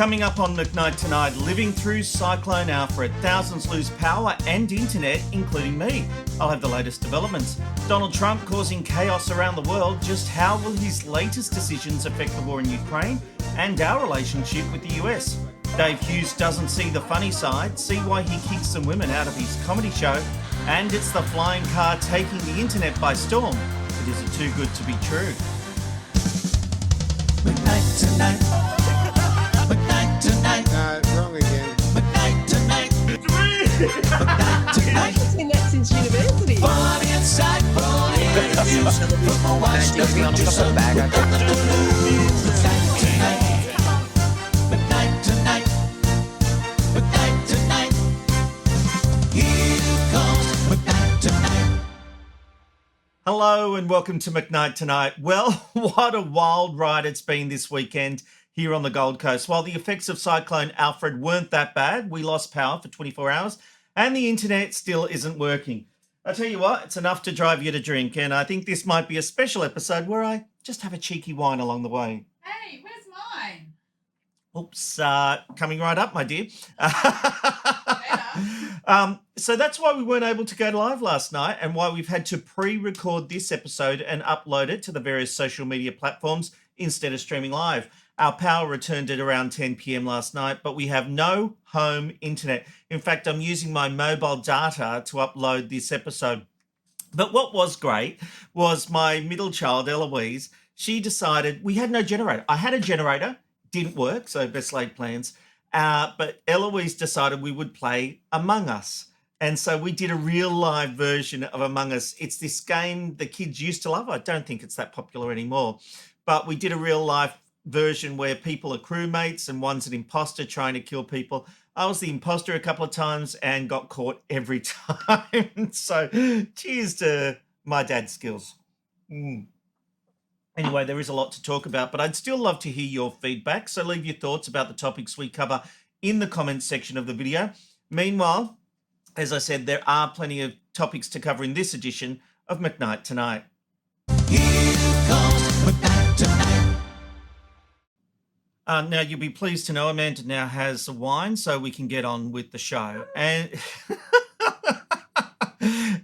Coming up on McKnight Tonight, living through Cyclone Alfred. Thousands lose power and internet, including me. I'll have the latest developments. Donald Trump causing chaos around the world. Just how will his latest decisions affect the war in Ukraine and our relationship with the US? Dave Hughes doesn't see the funny side. See why he kicked some women out of his comedy show. And it's the flying car taking the internet by storm. But is it too good to be true? McKnight Tonight. McKnight Tonight. Wrong again. McKnight Tonight. McKnight Tonight. I've seen that since university. Funny, insightful interviews from a watched producer with nothing to lose. McKnight Tonight. McKnight Tonight. McKnight Tonight. Here comes McKnight Tonight. Hello and welcome to McKnight Tonight. Well, what a wild ride it's been this weekend here on the Gold Coast. While the effects of Cyclone Alfred weren't that bad, we lost power for 24 hours and the internet still isn't working. I tell you what, it's enough to drive you to drink, and I think this might be a special episode where I just have a cheeky wine along the way. Hey, where's mine? Oops, coming right up, my dear. Better. So that's why we weren't able to go live last night and why we've had to pre-record this episode and upload it to the various social media platforms instead of streaming live. Our power returned at around 10 p.m. last night, but we have no home internet. In fact, I'm using my mobile data to upload this episode. But what was great was my middle child, Eloise. She decided we had no generator. I had a generator, didn't work, so best laid plans. But Eloise decided we would play Among Us. And so we did a real live version of Among Us. It's this game the kids used to love. I don't think it's that popular anymore. But we did a real live version where people are crewmates and one's an imposter trying to kill people. I was the imposter a couple of times and got caught every time. So cheers to my dad's skills. Anyway, there is a lot to talk about, but I'd still love to hear your feedback. So leave your thoughts about the topics we cover in the comments section of the video. Meanwhile, as I said, there are plenty of topics to cover in this edition of McKnight Tonight. Here comes McKnight Tonight. Now, you'll be pleased to know Amanda now has a wine, so we can get on with the show. And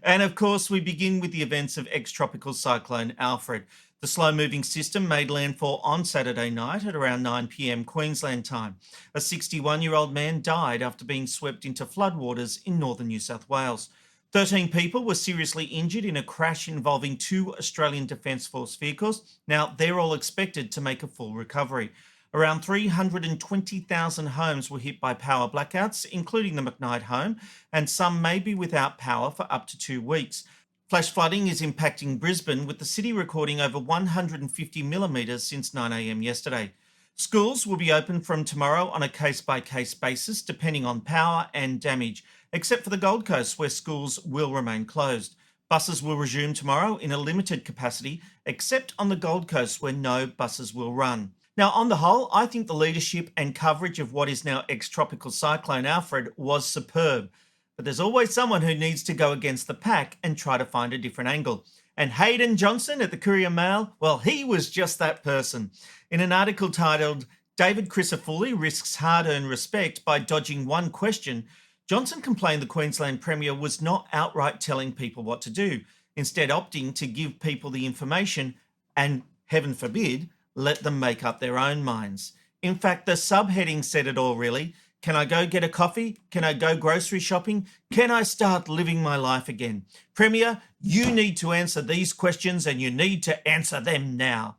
and of course, we begin with the events of ex-tropical Cyclone Alfred. The slow-moving system made landfall on Saturday night at around 9 p.m. Queensland time. A 61-year-old man died after being swept into floodwaters in northern New South Wales. 13 people were seriously injured in a crash involving two Australian Defence Force vehicles. Now, they're all expected to make a full recovery. Around 320,000 homes were hit by power blackouts, including the McKnight home, and some may be without power for up to 2 weeks. Flash flooding is impacting Brisbane, with the city recording over 150 millimetres since 9 a.m. yesterday. Schools will be open from tomorrow on a case-by-case basis, depending on power and damage, except for the Gold Coast, where schools will remain closed. Buses will resume tomorrow in a limited capacity, except on the Gold Coast, where no buses will run. Now, on the whole, I think the leadership and coverage of what is now ex-tropical Cyclone Alfred was superb. But there's always someone who needs to go against the pack and try to find a different angle. And Hayden Johnson at the Courier Mail, well, he was just that person. In an article titled, "David Crisafulli Risks Hard-Earned Respect by Dodging One Question," Johnson complained the Queensland Premier was not outright telling people what to do, instead opting to give people the information and, heaven forbid, let them make up their own minds. In fact, the subheading said it all, really. Can I go get a coffee? Can I go grocery shopping? Can I start living my life again? Premier, you need to answer these questions and you need to answer them now.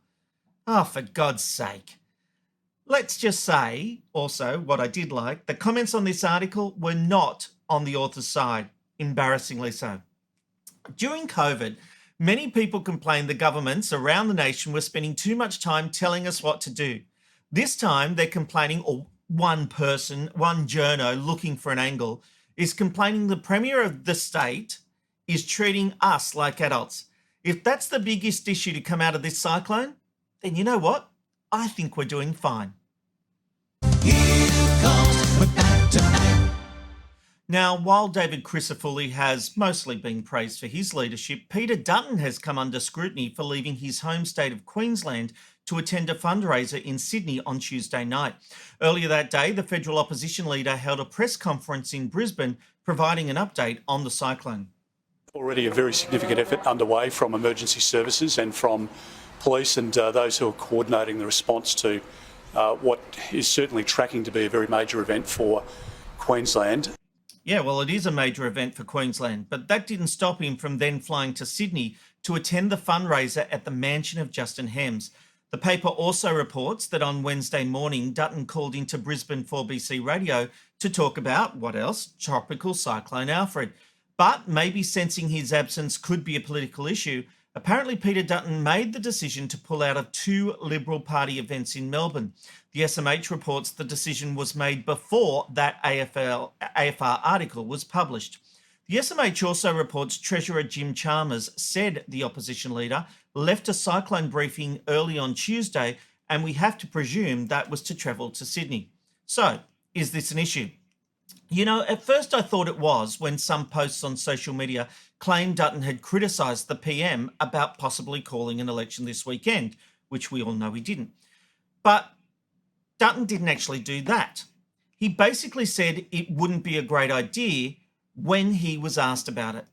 Oh, for God's sake. Let's just say, also, what I did like, the comments on this article were not on the author's side, embarrassingly so. During COVID, many people complained the governments around the nation were spending too much time telling us what to do. This time they're complaining, or one person, one journo looking for an angle, is complaining the Premier of the state is treating us like adults. If that's the biggest issue to come out of this cyclone, then you know what? I think we're doing fine. Here comes McKnight Tonight. Now, while David Crisafulli has mostly been praised for his leadership, Peter Dutton has come under scrutiny for leaving his home state of Queensland to attend a fundraiser in Sydney on Tuesday night. Earlier that day, the federal opposition leader held a press conference in Brisbane providing an update on the cyclone. Already a very significant effort underway from emergency services and from police and those who are coordinating the response to what is certainly tracking to be a very major event for Queensland. Yeah, well, it is a major event for Queensland, but that didn't stop him from then flying to Sydney to attend the fundraiser at the mansion of Justin Hems. The paper also reports that on Wednesday morning, Dutton called into Brisbane 4BC Radio to talk about, what else? Tropical Cyclone Alfred. But maybe sensing his absence could be a political issue, apparently Peter Dutton made the decision to pull out of 2 Liberal Party events in Melbourne. The SMH reports the decision was made before that AFR article was published. The SMH also reports Treasurer Jim Chalmers said the opposition leader left a cyclone briefing early on Tuesday, and we have to presume that was to travel to Sydney. So, is this an issue? You know, at first I thought it was when some posts on social media claimed Dutton had criticised the PM about possibly calling an election this weekend, which we all know he didn't. But Dutton didn't actually do that. He basically said it wouldn't be a great idea when he was asked about it.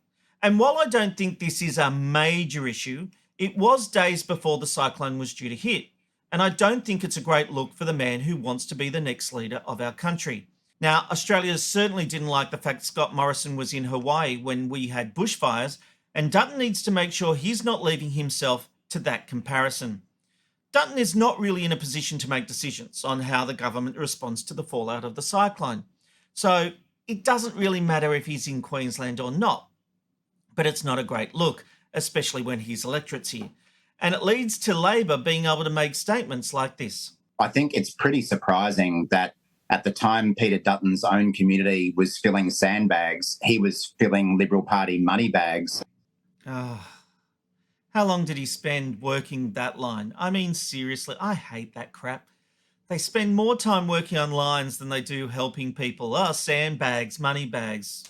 And while I don't think this is a major issue, it was days before the cyclone was due to hit. And I don't think it's a great look for the man who wants to be the next leader of our country. Now, Australia certainly didn't like the fact Scott Morrison was in Hawaii when we had bushfires, and Dutton needs to make sure he's not leaving himself to that comparison. Dutton is not really in a position to make decisions on how the government responds to the fallout of the cyclone. So it doesn't really matter if he's in Queensland or not. But it's not a great look, especially when his electorate's here. And it leads to Labor being able to make statements like this. I think it's pretty surprising that at the time Peter Dutton's own community was filling sandbags, he was filling Liberal Party money bags. How long did he spend working that line? I mean, seriously, I hate that crap. They spend more time working on lines than they do helping people. Sandbags, money bags.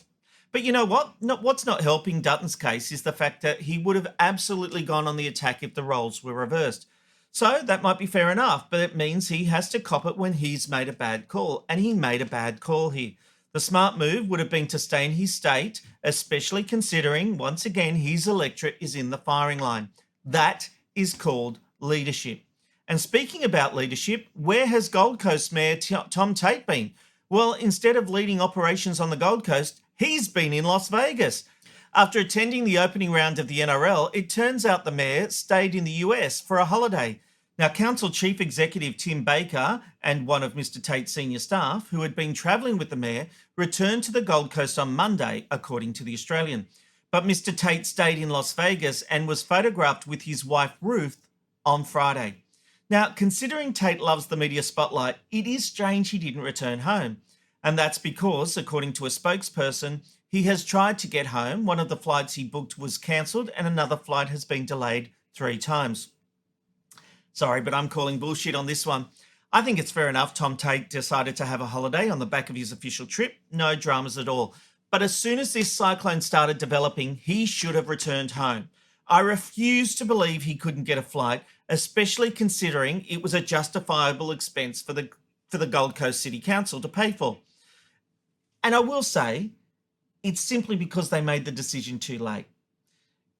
But you know what? What's not helping Dutton's case is the fact that he would have absolutely gone on the attack if the roles were reversed. So that might be fair enough, but it means he has to cop it when he's made a bad call. And he made a bad call here. The smart move would have been to stay in his state, especially considering, once again, his electorate is in the firing line. That is called leadership. And speaking about leadership, where has Gold Coast Mayor Tom Tate been? Well, instead of leading operations on the Gold Coast, he's been in Las Vegas. After attending the opening round of the NRL, it turns out the mayor stayed in the US for a holiday. Now, Council Chief Executive Tim Baker and one of Mr. Tate's senior staff, who had been travelling with the mayor, returned to the Gold Coast on Monday, according to The Australian. But Mr. Tate stayed in Las Vegas and was photographed with his wife Ruth on Friday. Now, considering Tate loves the media spotlight, it is strange he didn't return home. And that's because, according to a spokesperson, he has tried to get home. One of the flights he booked was cancelled and another flight has been delayed 3 times. Sorry, but I'm calling bullshit on this one. I think it's fair enough Tom Tate decided to have a holiday on the back of his official trip. No dramas at all. But as soon as this cyclone started developing, he should have returned home. I refuse to believe he couldn't get a flight, especially considering it was a justifiable expense for the Gold Coast City Council to pay for. And I will say, it's simply because they made the decision too late.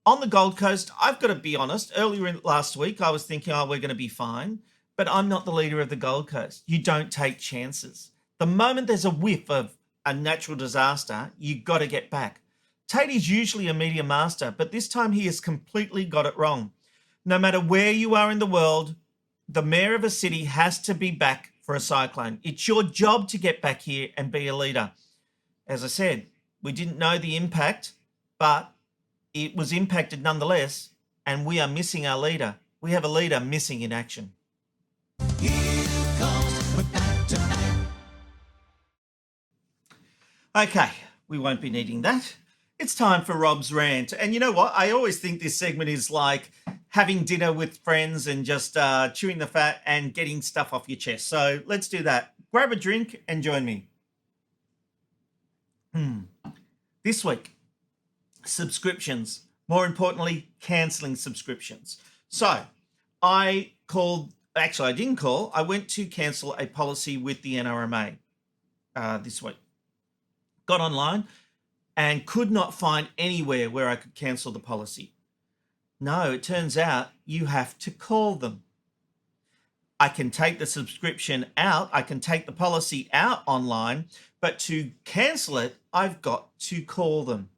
On the Gold Coast, I've got to be honest, earlier last week, I was thinking, we're going to be fine. But I'm not the leader of the Gold Coast. You don't take chances. The moment there's a whiff of a natural disaster, you've got to get back. Tate is usually a media master, but this time he has completely got it wrong. No matter where you are in the world, the mayor of a city has to be back for a cyclone. It's your job to get back here and be a leader. As I said, we didn't know the impact, but it was impacted nonetheless, and we are missing our leader. We have a leader missing in action. Here comes McKnight Tonight. Okay, we won't be needing that. It's time for Rob's rant. And you know what? I always think this segment is like having dinner with friends and just chewing the fat and getting stuff off your chest. So let's do that. Grab a drink and join me. This week, subscriptions. More importantly, cancelling subscriptions. So I didn't call. I went to cancel a policy with the NRMA this week. Got online and could not find anywhere where I could cancel the policy. No, it turns out you have to call them. I can take the subscription out, I can take the policy out online, but to cancel it, I've got to call them.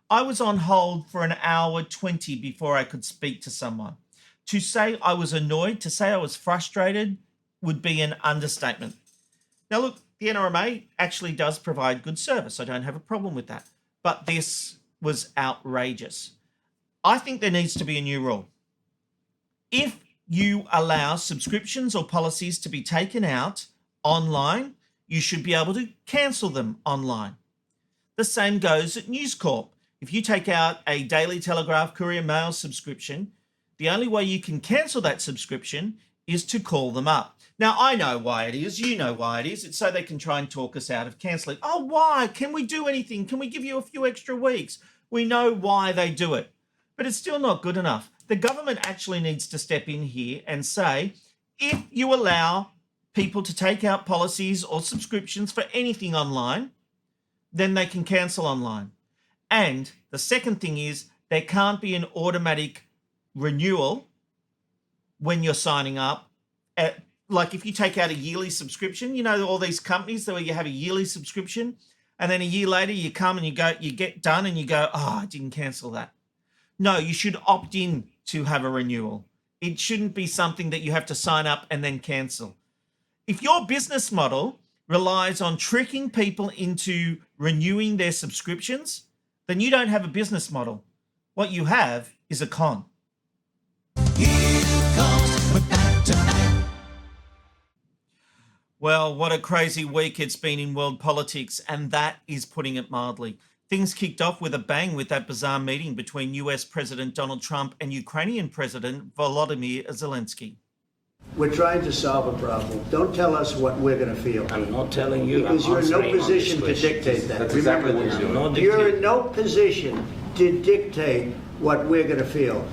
I was on hold for an hour 20 before I could speak to someone. To say I was annoyed, to say I was frustrated would be an understatement. Now look, the NRMA actually does provide good service. I don't have a problem with that. But this was outrageous. I think there needs to be a new rule. If you allow subscriptions or policies to be taken out online, you should be able to cancel them online. The same goes at News Corp. If you take out a Daily Telegraph Courier Mail subscription, the only way you can cancel that subscription is to call them up. Now, I know why it is. You know why it is. It's so they can try and talk us out of cancelling. Oh, why? Can we do anything? Can we give you a few extra weeks? We know why they do it. But it's still not good enough. The government actually needs to step in here and say, if you allow people to take out policies or subscriptions for anything online, then they can cancel online. And the second thing is there can't be an automatic renewal when you're signing up. Like if you take out a yearly subscription, you know, all these companies where you have a yearly subscription and then a year later you come and you get done and you go, oh, I didn't cancel that. No, you should opt in to have a renewal. It shouldn't be something that you have to sign up and then cancel. If your business model relies on tricking people into renewing their subscriptions, then you don't have a business model. What you have is a con. Here comes McKnight Tonight. Well, what a crazy week it's been in world politics, and that is putting it mildly. Things kicked off with a bang with that bizarre meeting between US President Donald Trump and Ukrainian President Volodymyr Zelensky. We're trying to solve a problem. Don't tell us what we're going to feel. I'm not telling you. Because you're in no position to dictate that. Remember this. You're in no position to dictate what we're going to feel.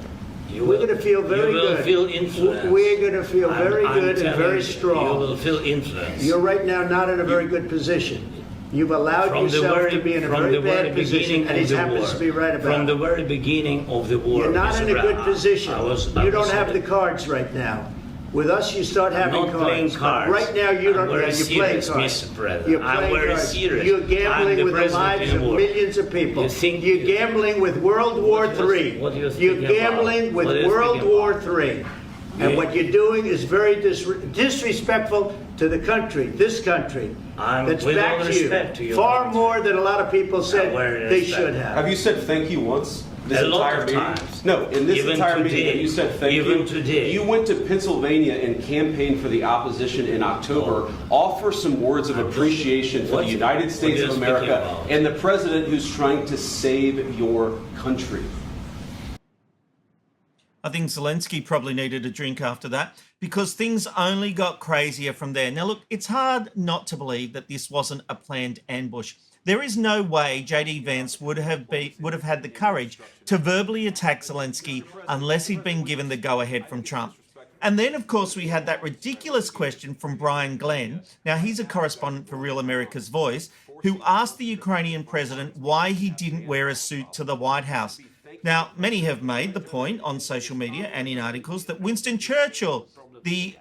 We're going to feel very good. You will feel influence. We're going to feel very good and very strong. You will feel influence. You're right now not in a very good position. You've allowed yourself to be in a very bad position, and he happens to be right about it. From the very beginning of the war. You're not in a good position. You don't have the cards right now. With us, you start having I'm not playing cards. Right now, you don't. You're playing cards. Mr. President. You're playing I'm very cards. serious. You're gambling with the lives of war. millions of people. You're gambling with World War III. What do you think You're gambling with World War III. And what you're doing is very disrespectful to the country, this country. That's back to you. Far more than a lot of people said they should have. Have you said thank you once? This a lot entire of meeting? times. No, in this Even entire today. meeting that you said thank Even you. today. You went to Pennsylvania and campaigned for the opposition in October. Offer some words of appreciation for the United States of America and the president who's trying to save your country. I think Zelensky probably needed a drink after that because things only got crazier from there. Now, look, it's hard not to believe that this wasn't a planned ambush. There is no way JD Vance would have had the courage to verbally attack Zelensky unless he'd been given the go-ahead from Trump. And then, of course, we had that ridiculous question from Brian Glenn. Now, he's a correspondent for Real America's Voice, who asked the Ukrainian president why he didn't wear a suit to the White House. Now, many have made the point on social media and in articles that Winston Churchill, the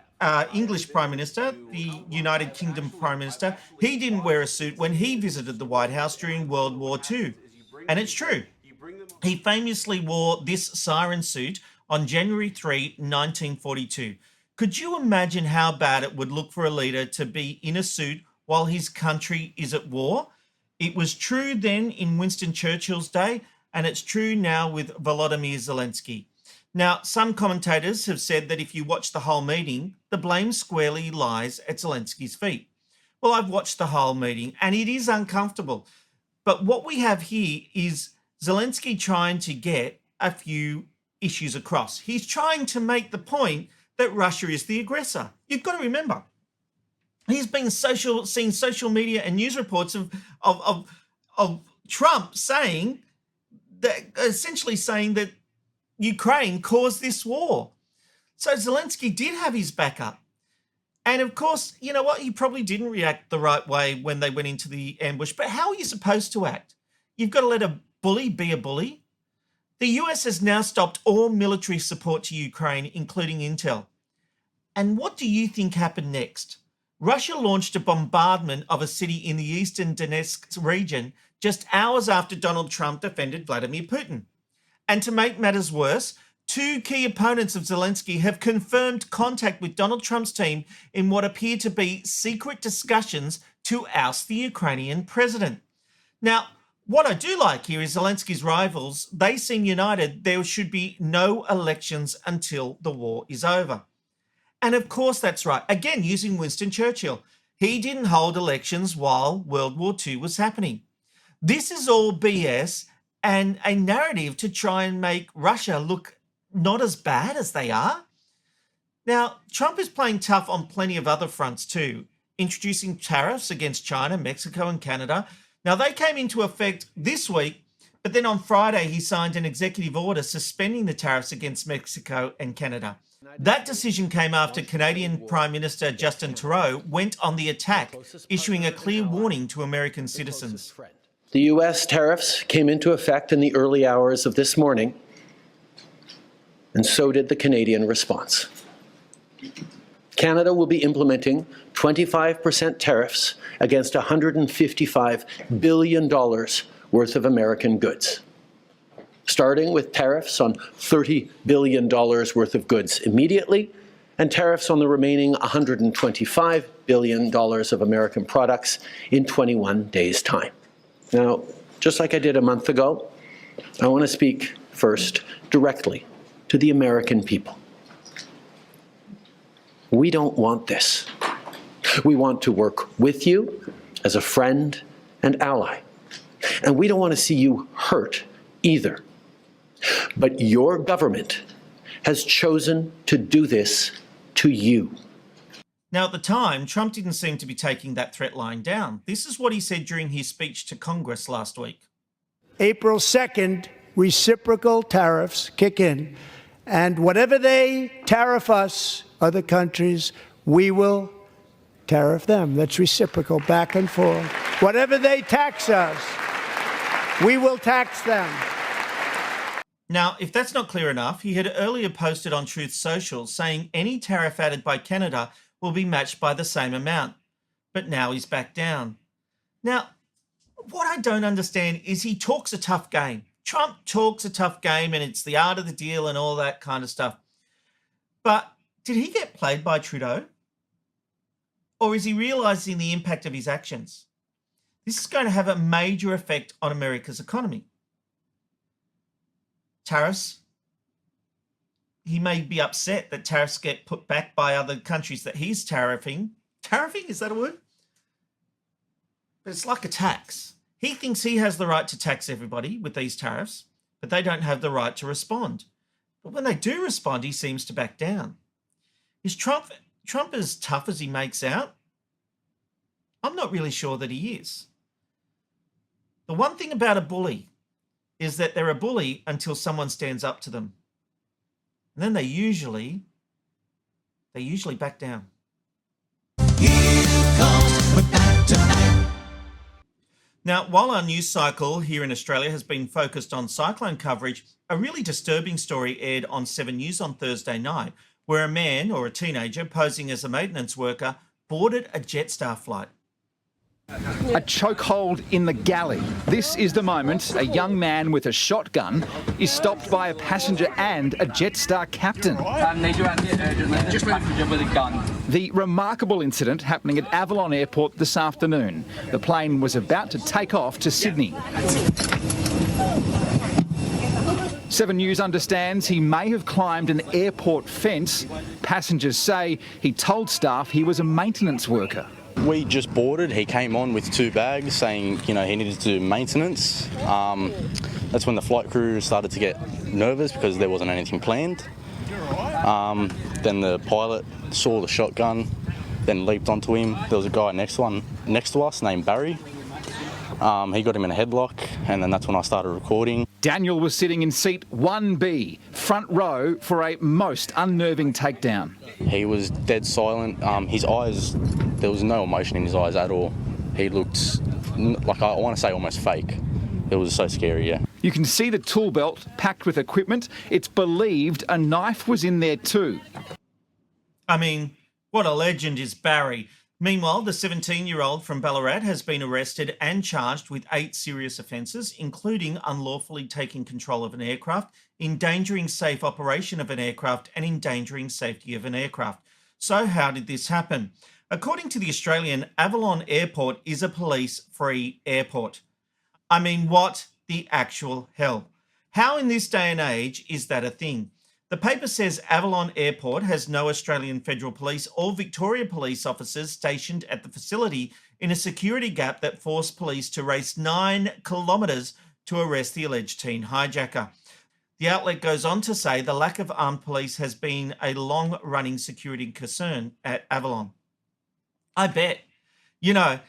English Prime Minister, the United Kingdom Prime Minister, he didn't wear a suit when he visited the White House during World War II. And it's true. He famously wore this siren suit on January 3, 1942. Could you imagine how bad it would look for a leader to be in a suit while his country is at war? It was true then in Winston Churchill's day, and it's true now with Volodymyr Zelensky. Now, some commentators have said that if you watch the whole meeting, the blame squarely lies at Zelensky's feet. Well, I've watched the whole meeting, and it is uncomfortable. But what we have here is Zelensky trying to get a few issues across. He's trying to make the point that Russia is the aggressor. You've got to remember, he's been seen social media and news reports of of Trump saying that, essentially saying that Ukraine caused this war. So Zelensky did have his backup. And of course, you know what? He probably didn't react the right way when they went into the ambush. But how are you supposed to act? You've got to let a bully be a bully. The US has now stopped all military support to Ukraine, including intel. And what do you think happened next? Russia launched a bombardment of a city in the eastern Donetsk region just hours after Donald Trump defended Vladimir Putin. And to make matters worse, two key opponents of Zelensky have confirmed contact with Donald Trump's team in what appear to be secret discussions to oust the Ukrainian president. Now, what I do like here is Zelensky's rivals. They seem united. There should be no elections until the war is over. And of course, that's right. Again, using Winston Churchill. He didn't hold elections while World War II was happening. This is all BS and a narrative to try and make Russia look not as bad as they are. Now, Trump is playing tough on plenty of other fronts too, introducing tariffs against China, Mexico, and Canada. Now, they came into effect this week, but then on Friday, he signed an executive order suspending the tariffs against Mexico and Canada. That decision came after Canadian Prime Minister Justin Trudeau went on the attack, issuing a clear warning to American citizens. The U.S. tariffs came into effect in the early hours of this morning, and so did the Canadian response. Canada will be implementing 25% tariffs against $155 billion worth of American goods, starting with tariffs on $30 billion worth of goods immediately, and tariffs on the remaining $125 billion of American products in 21 days' time. Now, just like I did a month ago, I want to speak first directly to the American people. We don't want this. We want to work with you as a friend and ally. And we don't want to see you hurt either. But your government has chosen to do this to you. Now, at the time, Trump didn't seem to be taking that threat lying down. This is what he said during his speech to Congress last week. April 2nd, reciprocal tariffs kick in. And whatever they tariff us, other countries, we will tariff them. That's reciprocal, back and forth. Whatever they tax us, we will tax them. Now, if that's not clear enough, he had earlier posted on Truth Social saying any tariff added by Canada will be matched by the same amount. But now he's back down. Now, what I don't understand is he talks a tough game. Trump talks a tough game and it's the art of the deal and all that kind of stuff. But did he get played by Trudeau? Or is he realising the impact of his actions? This is going to have a major effect on America's economy. Tariffs. He may be upset that tariffs get put back by other countries that he's tariffing. Tariffing, is that a word? But it's like a tax. He thinks he has the right to tax everybody with these tariffs, but they don't have the right to respond. But when they do respond, he seems to back down. Is Trump as tough as he makes out? I'm not really sure that he is. The one thing about a bully is that they're a bully until someone stands up to them. And then they usually back down. Here comes McKnight Tonight. Now, while our news cycle here in Australia has been focused on cyclone coverage, a really disturbing story aired on 7 News on Thursday night, where a man or a teenager posing as a maintenance worker boarded a Jetstar flight. A chokehold in the galley. This is the moment a young man with a shotgun is stopped by a passenger and a Jetstar captain. Just passenger with a gun. The remarkable incident happening at Avalon Airport this afternoon. The plane was about to take off to Sydney. 7 News understands he may have climbed an airport fence. Passengers say he told staff he was a maintenance worker. We just boarded. He came on with 2 bags saying, he needed to do maintenance. That's when the flight crew started to get nervous because there wasn't anything planned. Then the pilot saw the shotgun, then leaped onto him. There was a guy next to us named Barry. He got him in a headlock, and then that's when I started recording. Daniel was sitting in seat 1B, front row, for a most unnerving takedown. He was dead silent. His eyes, there was no emotion in his eyes at all. He looked like, I want to say, almost fake. It was so scary, yeah. You can see the tool belt packed with equipment. It's believed a knife was in there too. I mean, what a legend is Barry. Meanwhile, the 17-year-old from Ballarat has been arrested and charged with 8 serious offences, including unlawfully taking control of an aircraft, endangering safe operation of an aircraft, and endangering safety of an aircraft. So how did this happen? According to the Australian, Avalon Airport is a police-free airport. I mean, what the actual hell? How in this day and age is that a thing? The paper says Avalon Airport has no Australian Federal Police or Victoria Police officers stationed at the facility in a security gap that forced police to race 9 kilometres to arrest the alleged teen hijacker. The outlet goes on to say the lack of armed police has been a long-running security concern at Avalon. I bet. You know,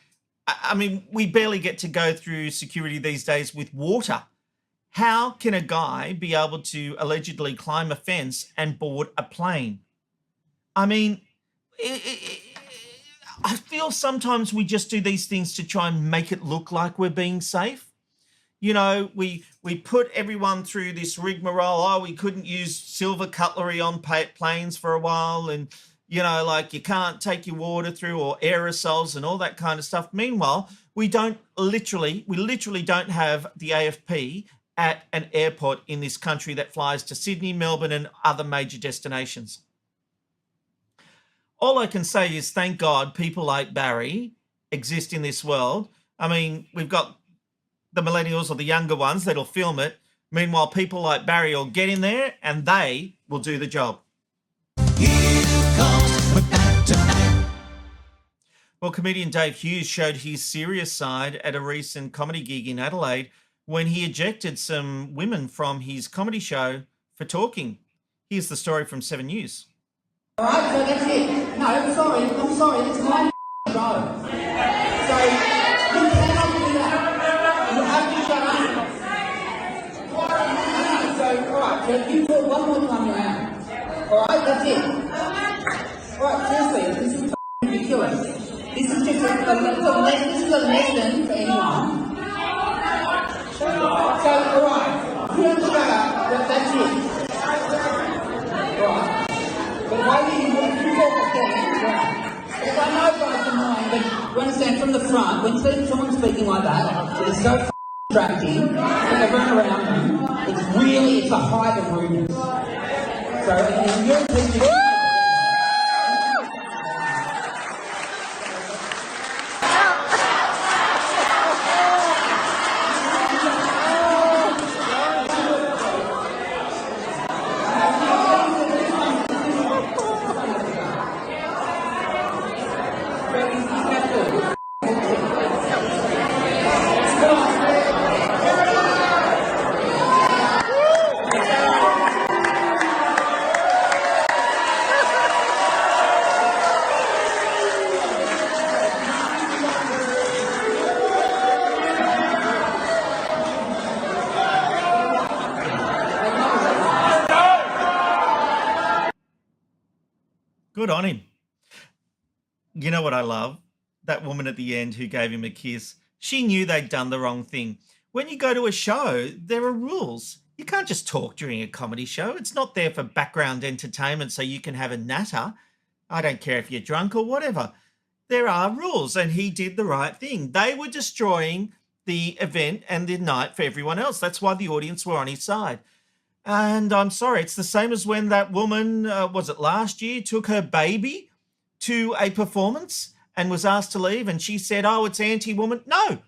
I mean, we barely get to go through security these days with water. How can a guy be able to allegedly climb a fence and board a plane? I mean, I feel sometimes we just do these things to try and make it look like we're being safe. You know, we put everyone through this rigmarole. Oh, we couldn't use silver cutlery on planes for a while, and, you know, like you can't take your water through, or aerosols and all that kind of stuff. Meanwhile, we literally don't have the AFP at an airport in this country that flies to Sydney, Melbourne, and other major destinations. All I can say is thank God people like Barry exist in this world. I mean, we've got the millennials or the younger ones that'll film it. Meanwhile, people like Barry will get in there and they will do the job. Here comes McKnight Tonight. Well, comedian Dave Hughes showed his serious side at a recent comedy gig in Adelaide when he ejected some women from his comedy show for talking. Here's the story from 7 News. All right, so that's it. No, I'm sorry, it's my show. So, you cannot do that. You have to shut up. So, all right, so you talk one more time around. All right, that's it. All right, seriously, this is ridiculous. This is just a lesson for anyone. So, all right, you don't shut up, that's it. All right. But why do you talk again? Because I know guys are annoying, but you understand, from the front, when someone's speaking like that, it's so distracting, and they run around them, it's the height of rudeness. So, and you're teaching... Good on him. You know what I love? That woman at the end who gave him a kiss. She knew they'd done the wrong thing. When you go to a show, there are rules. You can't just talk during a comedy show. It's not there for background entertainment so you can have a natter. I don't care if you're drunk or whatever. There are rules, and he did the right thing. They were destroying the event and the night for everyone else. That's why the audience were on his side. And I'm sorry, it's the same as when that woman, was it last year, took her baby to a performance and was asked to leave, and she said, oh, it's anti-woman. No,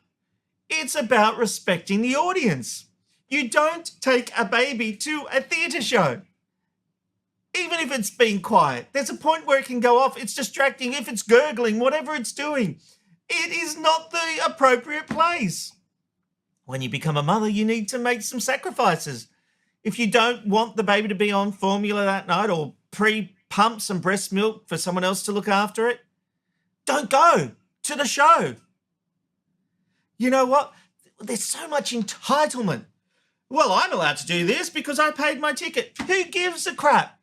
it's about respecting the audience. You don't take a baby to a theatre show. Even if it's being quiet, there's a point where it can go off. It's distracting. If it's gurgling, whatever it's doing, it is not the appropriate place. When you become a mother, you need to make some sacrifices. If you don't want the baby to be on formula that night or pre-pump some breast milk for someone else to look after it, don't go to the show. You know what? There's so much entitlement. Well, I'm allowed to do this because I paid my ticket. Who gives a crap?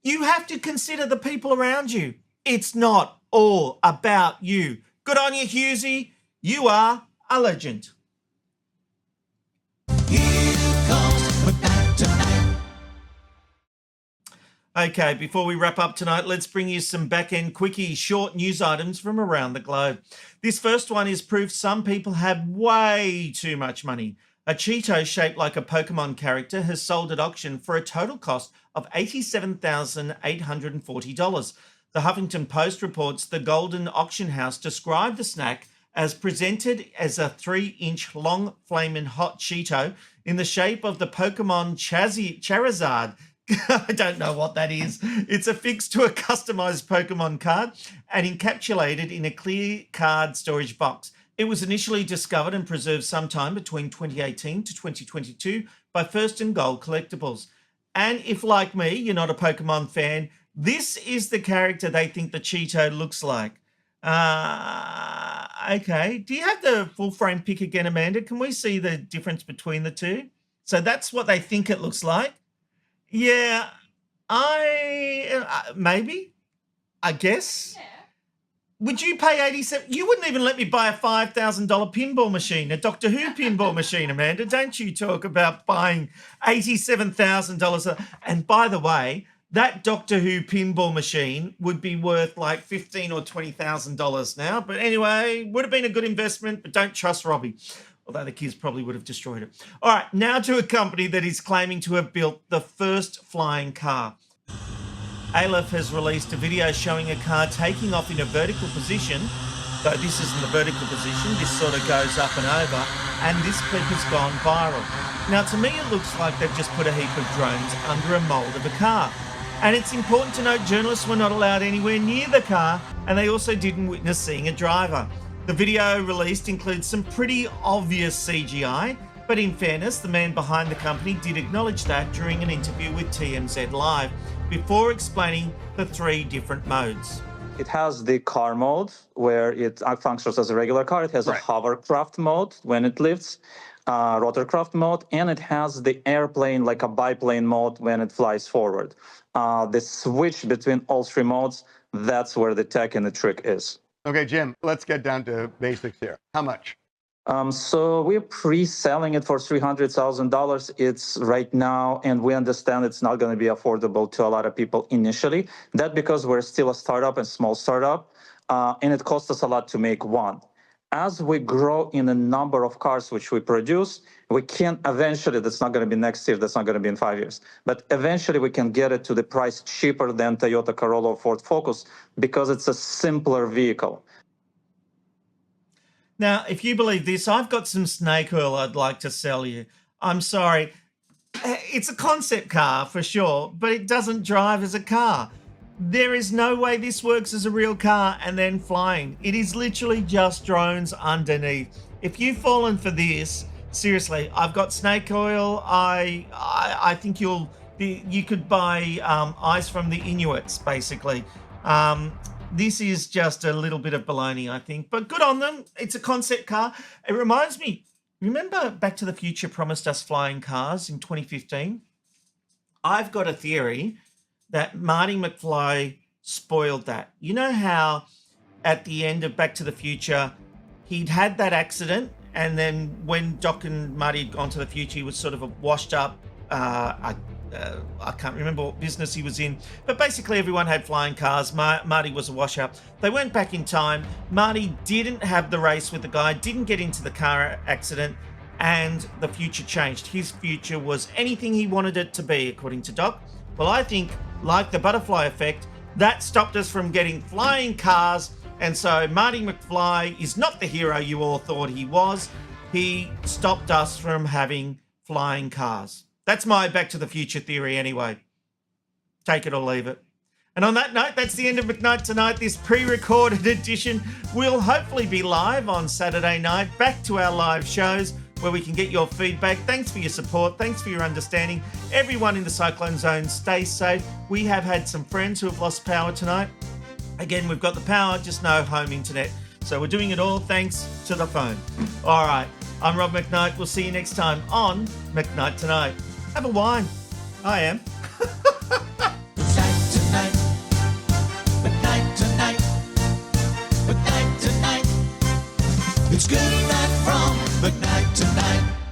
You have to consider the people around you. It's not all about you. Good on you, Hughesy. You are a legend. Okay, before we wrap up tonight, let's bring you some back-end quickie, short news items from around the globe. This first one is proof some people have way too much money. A Cheeto shaped like a Pokemon character has sold at auction for a total cost of $87,840. The Huffington Post reports the Golden Auction House described the snack as presented as a 3-inch long flaming hot Cheeto in the shape of the Pokemon Charizard. I don't know what that is. It's affixed to a customized Pokemon card and encapsulated in a clear card storage box. It was initially discovered and preserved sometime between 2018 to 2022 by First and Gold Collectibles. And if, like me, you're not a Pokemon fan, this is the character they think the Cheeto looks like. Okay. Do you have the full frame pic again, Amanda? Can we see the difference between the two? So that's what they think it looks like. Yeah, maybe, I guess. Yeah. Would you pay 87? You wouldn't even let me buy a $5,000 pinball machine, a Doctor Who pinball machine, Amanda. Don't you talk about buying $87,000. And by the way, that Doctor Who pinball machine would be worth like $15,000 or $20,000 now. But anyway, would have been a good investment, but don't trust Robbie. Although the kids probably would have destroyed it. All right, now to a company that is claiming to have built the first flying car. Aleph has released a video showing a car taking off in a vertical position, though this isn't the vertical position, this sort of goes up and over, and this clip has gone viral. Now, to me, it looks like they've just put a heap of drones under a mould of a car. And it's important to note journalists were not allowed anywhere near the car, and they also didn't witness seeing a driver. The video released includes some pretty obvious CGI, but in fairness, the man behind the company did acknowledge that during an interview with TMZ Live, before explaining the 3 different modes. It has the car mode, where it functions as a regular car. It has a hovercraft mode when it lifts, rotorcraft mode, and it has the airplane, like a biplane mode, when it flies forward. The switch between all 3 modes, that's where the tech and the trick is. Okay, Jim, let's get down to basics here. How much? So we're pre-selling it for $300,000. It's right now, and we understand it's not going to be affordable to a lot of people initially. That because we're still a startup, and small startup, and it costs us a lot to make one. As we grow in the number of cars which we produce, we can eventually, that's not going to be next year, that's not going to be in 5 years, but eventually we can get it to the price cheaper than Toyota Corolla or Ford Focus because it's a simpler vehicle. Now, if you believe this, I've got some snake oil I'd like to sell you. I'm sorry. It's a concept car for sure, but it doesn't drive as a car. There is no way this works as a real car and then flying. It is literally just drones underneath. If you've fallen for this, seriously, I've got snake oil. I think you could buy ice from the Inuits, basically. This is just a little bit of baloney, I think, but good on them. It's a concept car. It reminds me, remember Back to the Future promised us flying cars in 2015? I've got a theory that Marty McFly spoiled that. You know how at the end of Back to the Future, he'd had that accident, and then when Doc and Marty had gone to the future, he was sort of a washed up, I can't remember what business he was in, but basically everyone had flying cars. Marty was a washout. They went back in time. Marty didn't have the race with the guy, didn't get into the car accident, and the future changed. His future was anything he wanted it to be, according to Doc. Well, I think, like the butterfly effect, that stopped us from getting flying cars, and so Marty McFly is not the hero you all thought he was. He stopped us from having flying cars. That's my Back to the Future theory anyway. Take it or leave it. And on that note, that's the end of McKnight Tonight. This pre-recorded edition will hopefully be live on Saturday night. Back to our live shows where we can get your feedback. Thanks for your support. Thanks for your understanding. Everyone in the Cyclone Zone, stay safe. We have had some friends who have lost power tonight. Again, we've got the power, just no home internet. So we're doing it all thanks to the phone. All right, I'm Rob McKnight. We'll see you next time on McKnight Tonight. Have a wine. I am. McKnight Tonight. McKnight Tonight. McKnight Tonight. It's good night from McKnight Tonight.